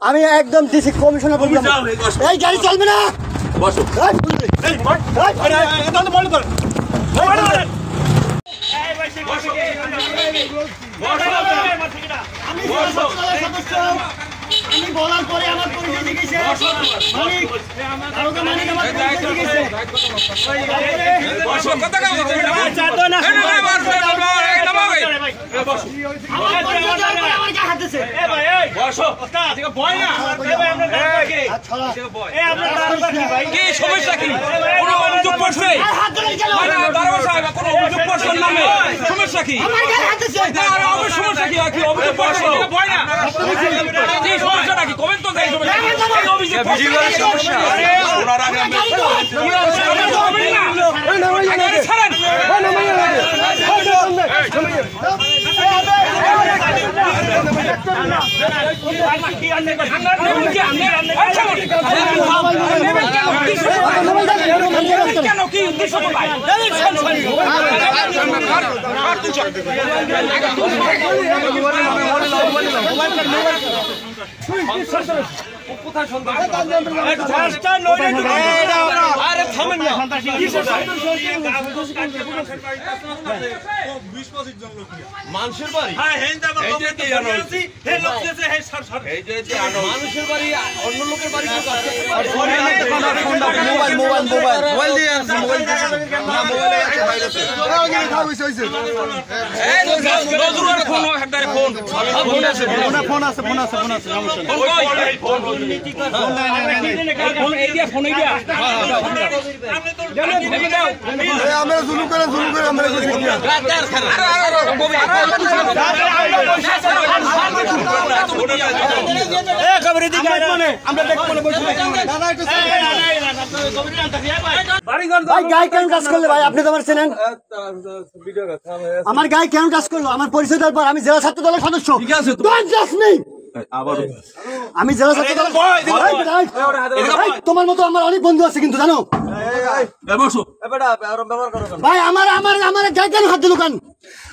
আমি একদম DC commissioner বললাম এই গাড়ি চলবে না বসো এই বন্ধ বন্ধ কর আমি বলার পরে আমার পরিচয় দিয়েছে মালিক কারোকে মালিক আমার পরিচয় দিয়েছে বসো কথা কও চাটো না বসো আমার পরিচয় করে আমার গায়ে হাত দিছে এ ভাই এই বসো ঠিক ভয় না এ ভাই আমরা ডাককে আচ্ছা এ আপনার ডাকবা কি ভাই কি সমস্যা কি কোনো অভিযোগ করছে হাত ধরে কেন না দারোগা সাহেব কোনো অভিযোগ করছেন না সমস্যা কি আমার গায়ে হাত দিছে আর আমার সমস্যা কি কি অভিযোগ করছে ভয় না কি সমস্যাটা কি কমেন্ট তো দেই এই অভিযোগ সমস্যা ওনার আগে আমরা ছাড়েন কেন কি উদ্দেশ্য মানুষের বাড়ি মানুষের বাড়ি অন্য লোকের বাড়ি আমরা জুলুম করে আমরা গায়ে কেন কাজ করলে ভাই আপনি তো আমার চেনেন আমার গায়ে কেন কাজ করলো আমার পরিচয় দেওয়ার পর আমি জেলা ছাত্র দলের সদস্য আমি জেলা ছাত্র দলের তোমার মতো আমার অনেক বন্ধু আছে কিন্তু জানো ভাই আমার গায়ে কেন হাত দিল কেন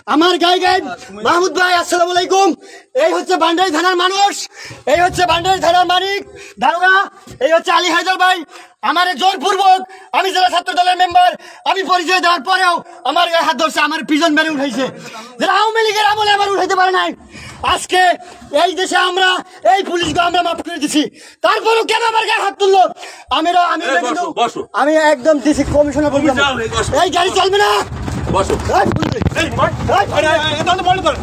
আমার গায়ে মাহমুদ ভাই আসসালামু আলাইকুম এই হচ্ছে ভান্ডারী থানার মানুষ এই হচ্ছে ভান্ডারী থানার মালিক দারোগা এই হচ্ছে আলী হায়দার ভাই আমার জোরপূর্বক আমি জেলা ছাত্র দলের মেম্বার আমি পরিচয় দেওয়ার পরেও আমার গায়ে হাত ধরছে আমার প্রিজন ব্যানে উঠাইছে যারা আওয়ামী লীগের আমলে আমার উঠাইতে পারে নাই আজকে এই দেশে আমরা এই পুলিশকে আমরা মাফ করে দিচ্ছি তারপরেও কেন আমার গায়ে হাত তুললো আমি একদম ডিসি কমিশনার বললাম এই গাড়ি চলবে না বসো বন্ধ কর